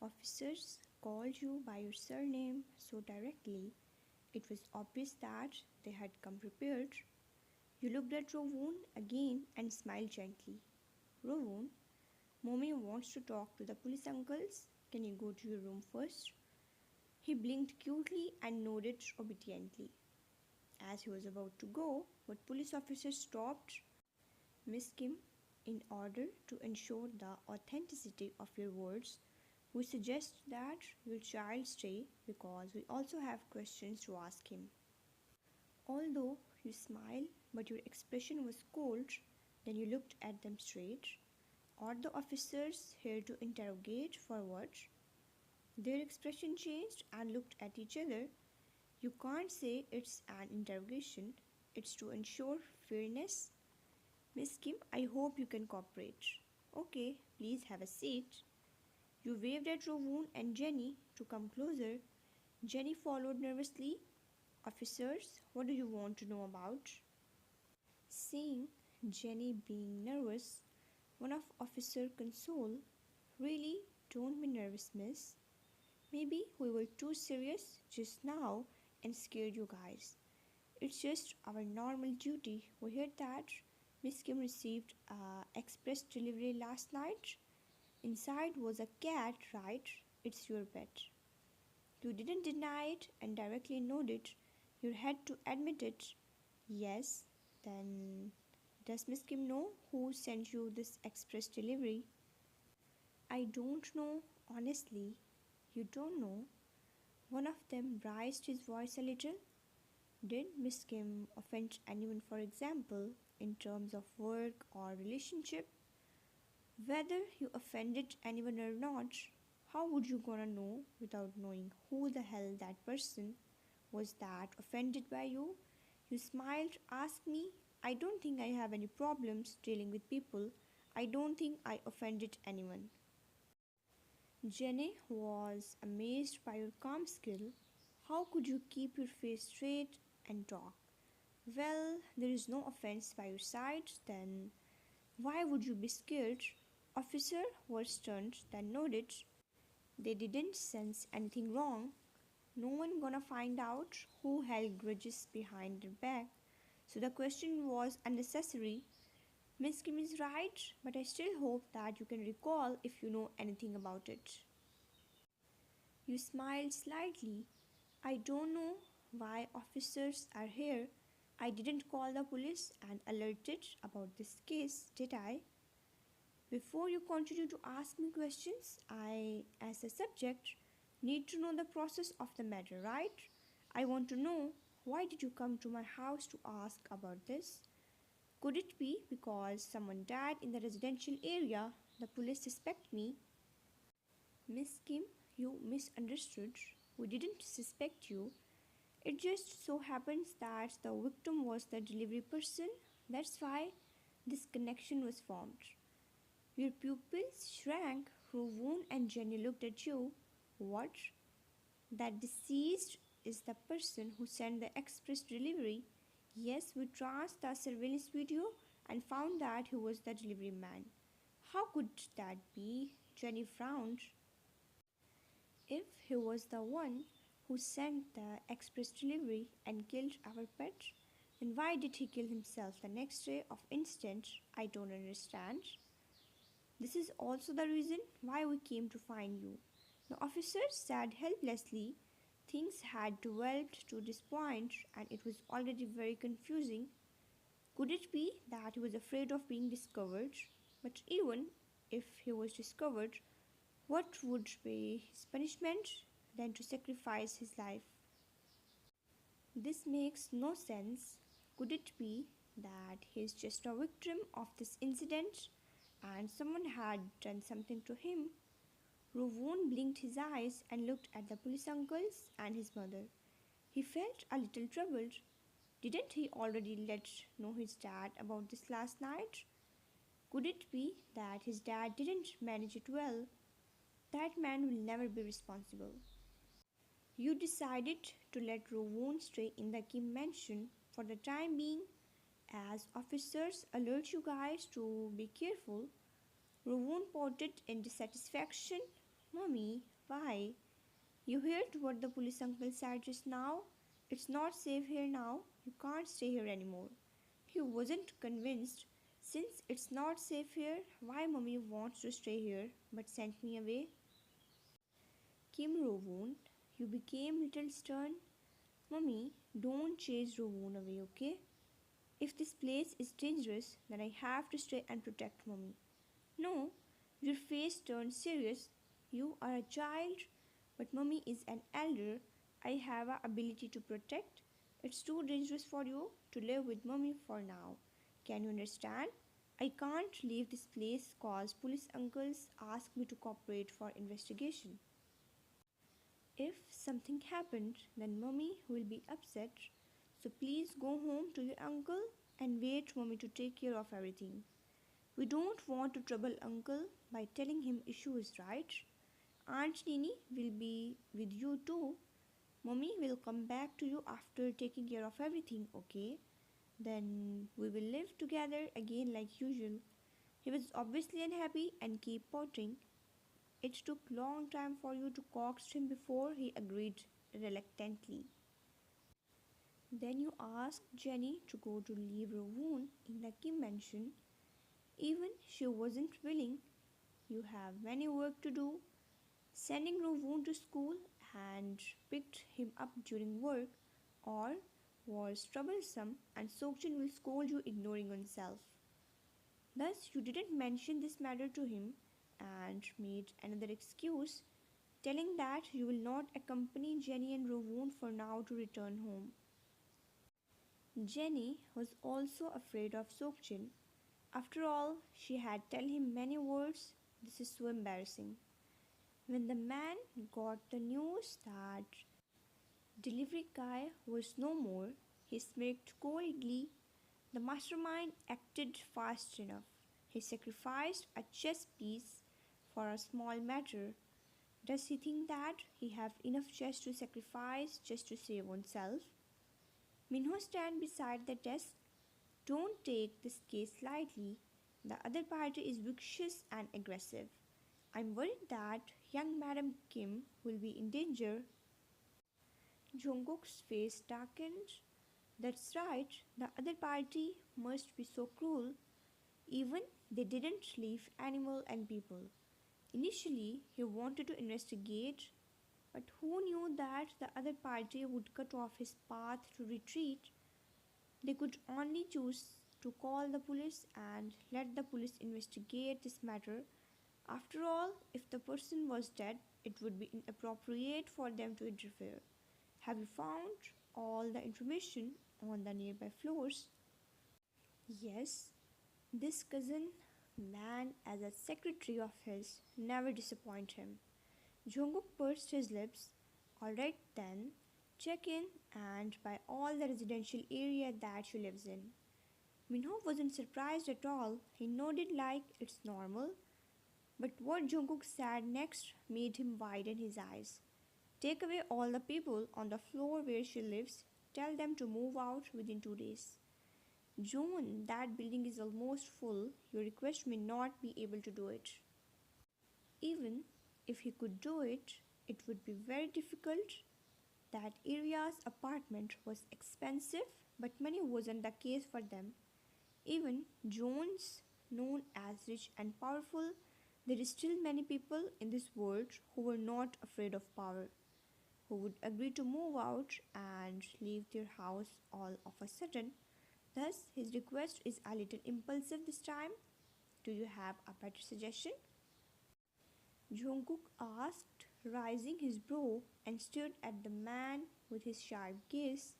Officers called you by your surname so directly, it was obvious that they had come prepared. You looked at Rovon again and smiled gently. Rovon, Mommy wants to talk to the police uncles. Can you go to your room first? He blinked cutely and nodded obediently. As he was about to go, but police officer stopped. Miss Kim, in order to ensure the authenticity of your words, we suggest that your child stay because we also have questions to ask him. Although you smiled, but your expression was cold, then you looked at them straight. Are the officers here to interrogate for what? Their expression changed and looked at each other. You can't say it's an interrogation, it's to ensure fairness. Miss Kim, I hope you can cooperate. Okay, please have a seat. You waved at Rovon and Jenny to come closer. Jenny followed nervously. Officers, what do you want to know about? Seeing Jenny being nervous, one of Officer consoled, really, don't be nervous, miss. Maybe we were too serious just now and scared you guys. It's just our normal duty. We heard that Miss Kim received express delivery last night. Inside was a cat, right? It's your pet. You didn't deny it and directly nodded. You had to admit it. Yes, then does Miss Kim know who sent you this express delivery? I don't know, honestly. You don't know? One of them raised his voice a little. Did Miss Kim offend anyone, for example, in terms of work or relationship? Whether you offended anyone or not, how would you gonna know without knowing who the hell that person was that offended by you? You smiled, asked me. I don't think I have any problems dealing with people. I don't think I offended anyone. Jenny was amazed by your calm skill. How could you keep your face straight and talk? Well, there is no offense by your side, then why would you be scared? Officer was stunned, then nodded. They didn't sense anything wrong. No one gonna find out who held grudges behind their back, so the question was unnecessary. Miss Kim is right, but I still hope that you can recall if you know anything about it. You smiled slightly. I don't know why officers are here. I didn't call the police and alert it about this case, did I? Before you continue to ask me questions, I, as a subject, need to know the process of the matter, right? I want to know, why did you come to my house to ask about this? Could it be because someone died in the residential area? The police suspect me. Miss Kim, you misunderstood. We didn't suspect you. It just so happens that the victim was the delivery person. That's why this connection was formed. Your pupils shrank. Rovon and Jenny looked at you. What? That deceased is the person who sent the express delivery. Yes, we traced the surveillance video and found that he was the delivery man. How could that be? Jenny frowned. If he was the one who sent the express delivery and killed our pet, then why did he kill himself the next day of incident? I don't understand. This is also the reason why we came to find you. The officer said helplessly. Things had developed to this point and it was already very confusing. Could it be that he was afraid of being discovered? But even if he was discovered, what would be his punishment than to sacrifice his life? This makes no sense. Could it be that he is just a victim of this incident and someone had done something to him? Rovon blinked his eyes and looked at the police uncles and his mother. He felt a little troubled. Didn't he already let know his dad about this last night? Could it be that his dad didn't manage it well? That man will never be responsible. You decided to let Rovon stay in the Kim mansion for the time being. As officers alert you guys to be careful, Rovon pouted in dissatisfaction. Mommy, why? You heard what the police uncle said just now? It's not safe here now. You can't stay here anymore. He wasn't convinced. Since it's not safe here, why mommy wants to stay here but sent me away? Kim Rowoon, you became little stern. Mummy, don't chase Rowoon away, okay? If this place is dangerous, then I have to stay and protect Mummy. No, your face turned serious. You are a child, but Mummy is an elder. I have a ability to protect. It's too dangerous for you to live with Mummy for now. Can you understand? I can't leave this place cause police uncles ask me to cooperate for investigation. If something happened, then Mummy will be upset. So please go home to your uncle and wait Mummy to take care of everything. We don't want to trouble uncle by telling him issues, right? Aunt Nini will be with you too. Mummy will come back to you after taking care of everything, okay? Then we will live together again like usual. He was obviously unhappy and keep pottering. It took long time for you to coax him before he agreed reluctantly. Then you asked Jenny to go to leave Rowoon in the Kim mansion. Even she wasn't willing. You have many work to do. Sending Rowoon to school and picked him up during work or was troublesome and Sokjin will scold you ignoring yourself. Thus you didn't mention this matter to him and made another excuse, telling that you will not accompany Jenny and Rowoon for now to return home. Jenny was also afraid of Sokjin. After all, she had told him many words. This is so embarrassing. When the man got the news that delivery guy was no more, he smirked coldly. The mastermind acted fast enough. He sacrificed a chess piece for a small matter. Does he think that he have enough chess to sacrifice just to save oneself? Minho stand beside the desk. Don't take this case lightly. The other party is vicious and aggressive. I'm worried that young Madam Kim will be in danger. Jungkook's face darkened. That's right, the other party must be so cruel. Even they didn't leave animal and people. Initially, he wanted to investigate, but who knew that the other party would cut off his path to retreat? They could only choose to call the police and let the police investigate this matter. After all, if the person was dead, it would be inappropriate for them to interfere. Have you found all the information on the nearby floors? Yes, this cousin man as a secretary of his never disappoint him. Jungkook pursed his lips. Alright then, check in and buy all the residential area that she lives in. Minho wasn't surprised at all. He nodded like it's normal. But what Jungkook said next made him widen his eyes. Take away all the people on the floor where she lives. Tell them to move out within 2 days. June, that building is almost full. Your request may not be able to do it. Even if he could do it, it would be very difficult. That area's apartment was expensive, but money wasn't the case for them. Even Jones, known as rich and powerful, there is still many people in this world who were not afraid of power, who would agree to move out and leave their house all of a sudden. Thus, his request is a little impulsive this time. Do you have a better suggestion? Jungkook asked, raising his brow and stared at the man with his sharp gaze.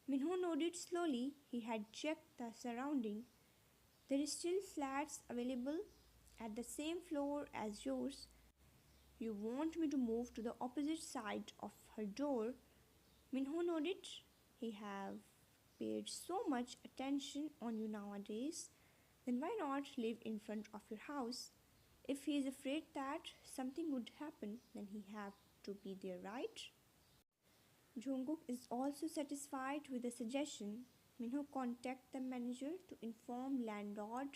Minho nodded slowly. He had checked the surrounding. There is still flats available at the same floor as yours. You want me to move to the opposite side of her door? Minho nodded. He have paid so much attention on you nowadays. Then why not live in front of your house? If he is afraid that something would happen, then he have to be there, right? Jungkook is also satisfied with the suggestion. Minho contact the manager to inform landlord.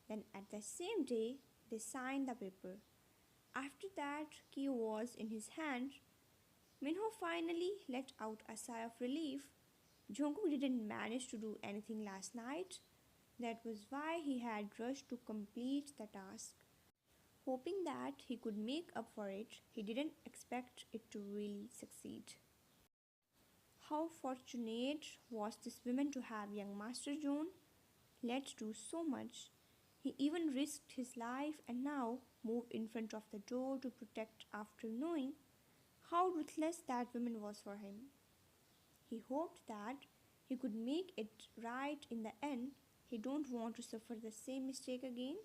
Then at the same day, they sign the paper. After that key was in his hand, Minho finally let out a sigh of relief. Jungkook didn't manage to do anything last night. That was why he had rushed to complete the task. Hoping that he could make up for it, he didn't expect it to really succeed. How fortunate was this woman to have young Master John? Let do so much. He even risked his life and now moved in front of the door to protect after knowing how ruthless that woman was for him. He hoped that he could make it right in the end. He don't want to suffer the same mistake again.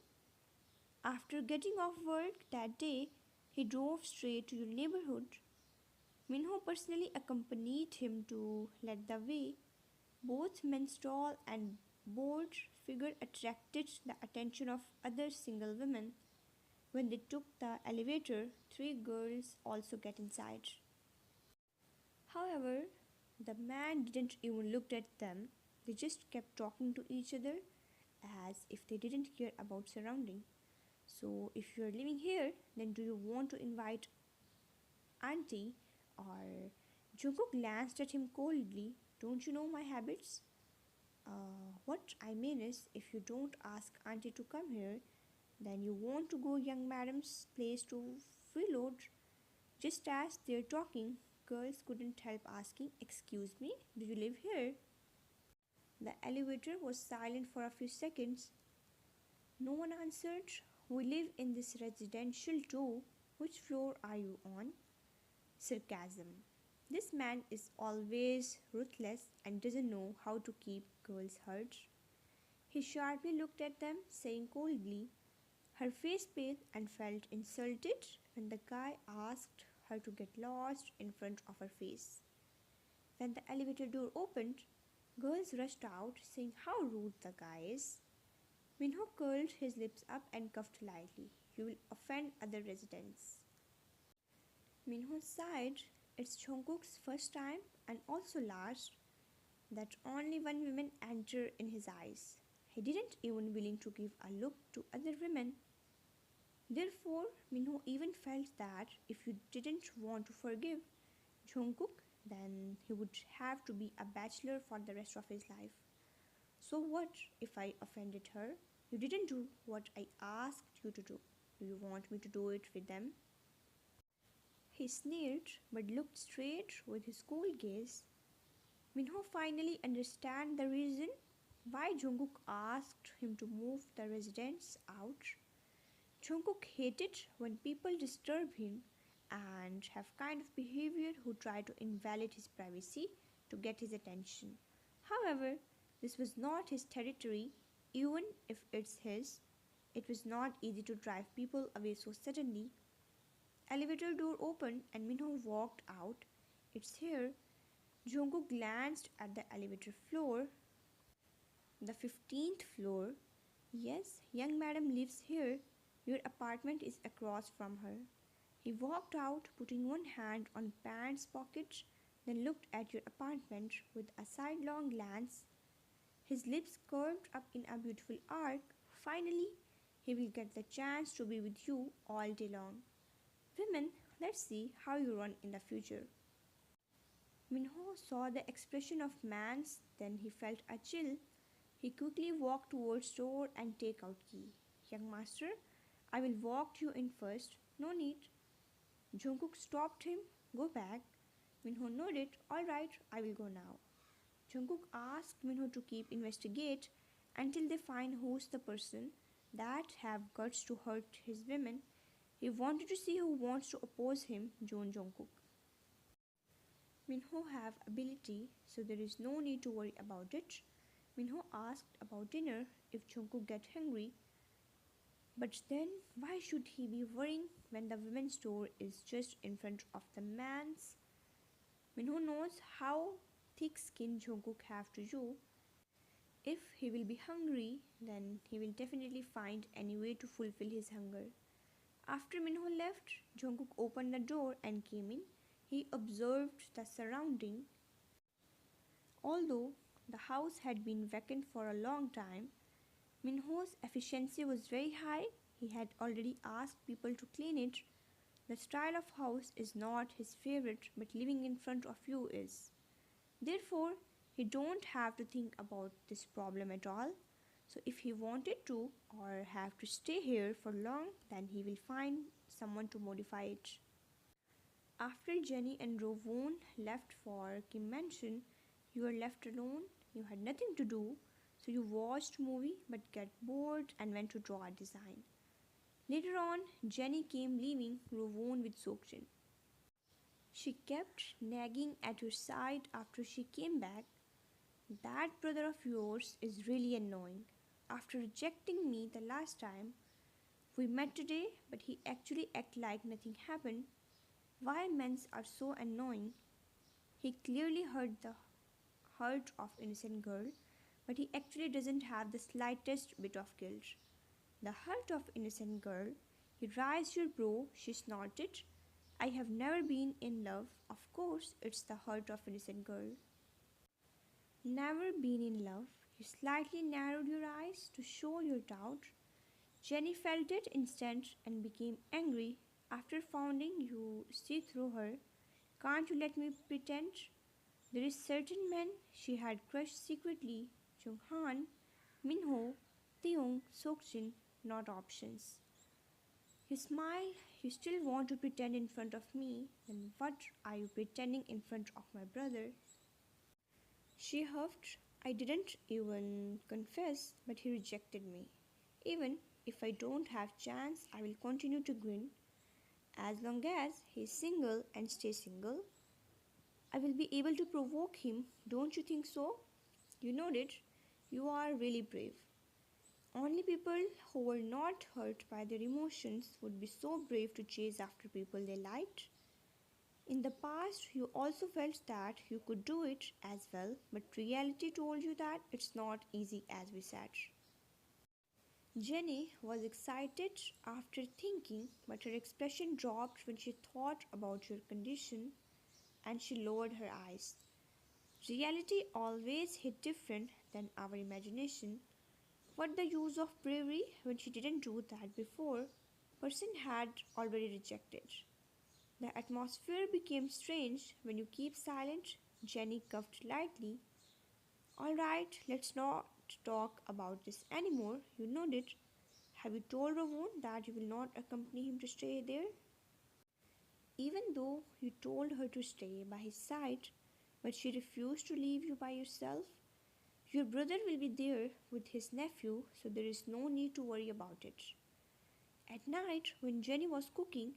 After getting off work that day, he drove straight to your neighborhood. Minho personally accompanied him to lead the way. Both men's tall and bold figure attracted the attention of other single women. When they took the elevator, three girls also get inside. However, the man didn't even look at them. They just kept talking to each other as if they didn't care about surrounding. So, if you're living here, then do you want to invite auntie? Or Jungkook glanced at him coldly. Don't you know my habits? What I mean is, if you don't ask auntie to come here, then you want to go young madam's place to freeload. Just as they're talking, girls couldn't help asking, excuse me, do you live here? The elevator was silent for a few seconds. No one answered. We live in this residential too. Which floor are you on? Sarcasm. This man is always ruthless and doesn't know how to keep girls hurt. He sharply looked at them, saying coldly, her face paled and felt insulted when the guy asked her to get lost in front of her face. When the elevator door opened, girls rushed out, saying how rude the guy is. Minho curled his lips up and coughed lightly. You will offend other residents. Minho sighed. It's Jungkook's first time and also last that only one woman entered in his eyes. He didn't even willing to give a look to other women. Therefore, Minho even felt that if you didn't want to forgive Jungkook, then he would have to be a bachelor for the rest of his life. So what if I offended her? You didn't do what I asked you to do. Do you want me to do it with them? He sneered but looked straight with his cool gaze. Minho finally understood the reason why Jungkook asked him to move the residents out. Jungkook hated when people disturb him and have kind of behavior who try to invalidate his privacy to get his attention. However, this was not his territory. Even if it's his, it was not easy to drive people away so suddenly. Elevator door opened and Minho walked out. It's here. Jungkook glanced at the elevator floor. The 15th floor. Yes, young madam lives here. Your apartment is across from her. He walked out, putting one hand on pants pocket, then looked at your apartment with a sidelong glance. His lips curved up in a beautiful arc. Finally, he will get the chance to be with you all day long. Women, let's see how you run in the future. Minho saw the expression of man's, then he felt a chill. He quickly walked towards door and take out key. Young master, I will walk you in first. No need. Jungkook stopped him. Go back. Minho nodded. All right, I will go now. Jungkook asked Minho to keep investigate until they find who's the person that have guts to hurt his women. He wanted to see who wants to oppose him, Jungkook. Minho have ability, so there is no need to worry about it. Minho asked about dinner if Jungkook get hungry. But then, why should he be worrying when the women's store is just in front of the man's? Minho knows how thick skin Jungkook have to you. If he will be hungry, then he will definitely find any way to fulfill his hunger. After Minho left, Jungkook opened the door and came in. He observed the surrounding. Although the house had been vacant for a long time, Minho's efficiency was very high. He had already asked people to clean it. The style of house is not his favorite, but living in front of you is. Therefore, he don't have to think about this problem at all. So if he wanted to or have to stay here for long, then he will find someone to modify it. After Jenny and Rovon left for Kim Mansion, you were left alone. You had nothing to do, so you watched movie but get bored and went to draw a design. Later on, Jenny came leaving Rovon with Sokjin. She kept nagging at your side after she came back. That brother of yours is really annoying. After rejecting me the last time, we met today, but he actually acted like nothing happened. Why men are so annoying? He clearly hurt the heart of innocent girl, but he actually doesn't have the slightest bit of guilt. The heart of innocent girl. He raised your brow, she snorted. I have never been in love. Of course, it's the heart of innocent girl. Never been in love. You slightly narrowed your eyes to show your doubt. Jenny felt it instant and became angry. After finding you see through her, can't you let me pretend? There is certain men she had crushed secretly. Junghan, Minho, Taeyong, Sokjin, not options. You smile. You still want to pretend in front of me. Then what are you pretending in front of my brother? She huffed. I didn't even confess, but he rejected me. Even if I don't have chance, I will continue to grin. As long as he's single and stays single, I will be able to provoke him. Don't you think so? You nodded. You are really brave. Only people who were not hurt by their emotions would be so brave to chase after people they liked. In the past, you also felt that you could do it as well, but reality told you that it's not easy as we said. Jenny was excited after thinking, but her expression dropped when she thought about your condition and she lowered her eyes. Reality always hit different than our imagination. What the use of bravery when she didn't do that before? Person had already rejected. The atmosphere became strange when you keep silent. Jenny coughed lightly. All right, let's not talk about this anymore. You nodded. Have you told Ravon that you will not accompany him to stay there? Even though you told her to stay by his side, but she refused to leave you by yourself? Your brother will be there with his nephew, so there is no need to worry about it. At night, when Jenny was cooking,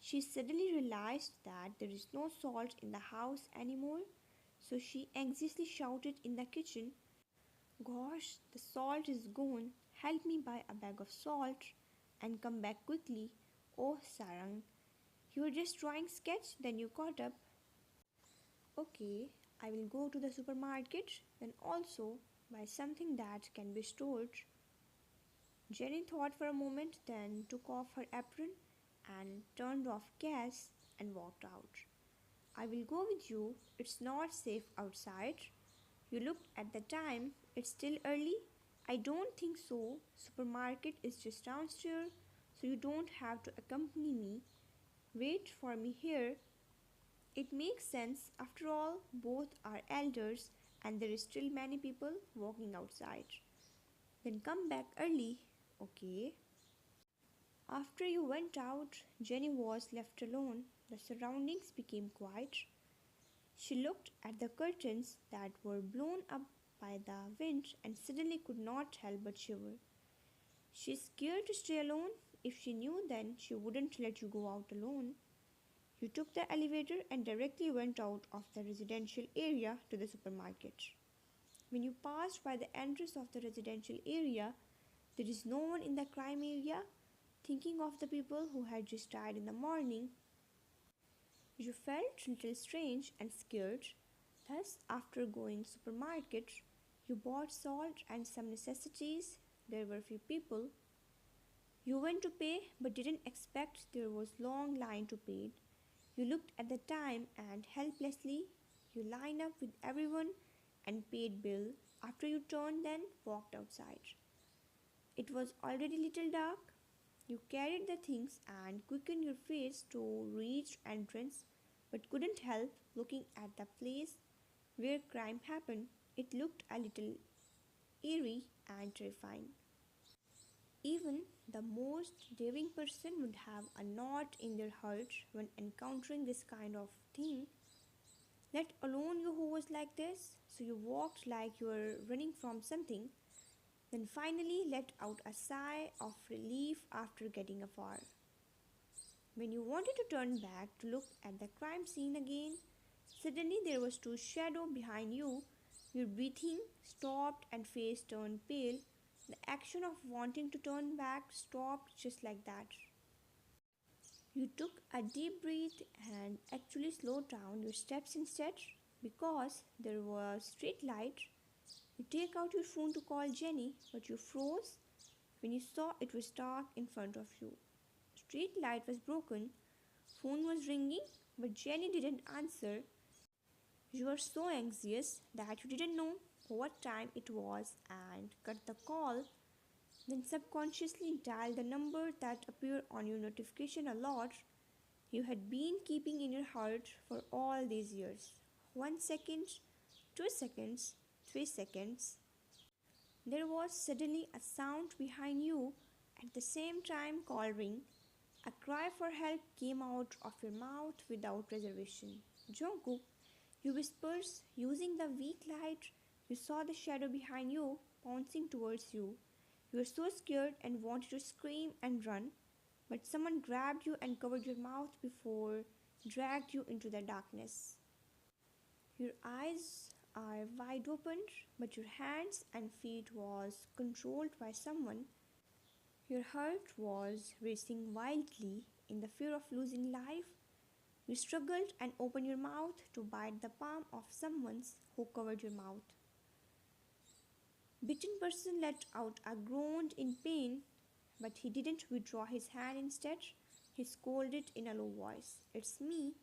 she suddenly realized that there is no salt in the house anymore, so she anxiously shouted in the kitchen, Gosh, the salt is gone. Help me buy a bag of salt and come back quickly. Oh, Sarang, you were just drawing sketch, then you caught up. Okay, I will go to the supermarket, then also buy something that can be stored. Jenny thought for a moment, then took off her apron and turned off gas and walked out. I will go with you. It's not safe outside. You looked at the time. It's still early. I don't think so. Supermarket is just downstairs, so you don't have to accompany me. Wait for me here. It makes sense. After all, both are elders and there is still many people walking outside. Then come back early. Okay. After you went out, Jenny was left alone. The surroundings became quiet. She looked at the curtains that were blown up by the wind and suddenly could not help but shiver. She's scared to stay alone. If she knew, then she wouldn't let you go out alone. You took the elevator and directly went out of the residential area to the supermarket. When you passed by the entrance of the residential area, there is no one in the crime area. Thinking of the people who had just died in the morning, you felt a little strange and scared. Thus, after going supermarket, you bought salt and some necessities. There were few people. You went to pay but didn't expect there was long line to pay. You looked at the time and helplessly you lined up with everyone and paid bill. After you turned then walked outside. It was already little dark. You carried the things and quickened your face to reach entrance, but couldn't help looking at the place where crime happened. It looked a little eerie and terrifying. Even the most daring person would have a knot in their heart when encountering this kind of thing, let alone you who was like this. So you walked like you were running from something, then finally let out a sigh of relief after getting afar. When you wanted to turn back to look at the crime scene again, suddenly there was two shadow behind you. Your breathing stopped and face turned pale. The action of wanting to turn back stopped just like that. You took a deep breath and actually slowed down your steps instead because there was street light. You take out your phone to call Jenny, but you froze when you saw it was dark in front of you. Street light was broken, phone was ringing, but Jenny didn't answer. You were so anxious that you didn't know what time it was and cut the call, then subconsciously dialed the number that appeared on your notification alert you had been keeping in your heart for all these years. 1 second, 2 seconds, 3 seconds. There was suddenly a sound behind you at the same time call ring. A cry for help came out of your mouth without reservation. Jungkook, you whispers, using the weak light, you saw the shadow behind you pouncing towards you. You were so scared and wanted to scream and run, but someone grabbed you and covered your mouth before dragged you into the darkness. Your eyes are wide open, but your hands and feet was controlled by someone. Your heart was racing wildly in the fear of losing life. You struggled and opened your mouth to bite the palm of someone's who covered your mouth. Bitten person let out a groan in pain, but he didn't withdraw his hand instead. He scolded in a low voice. It's me.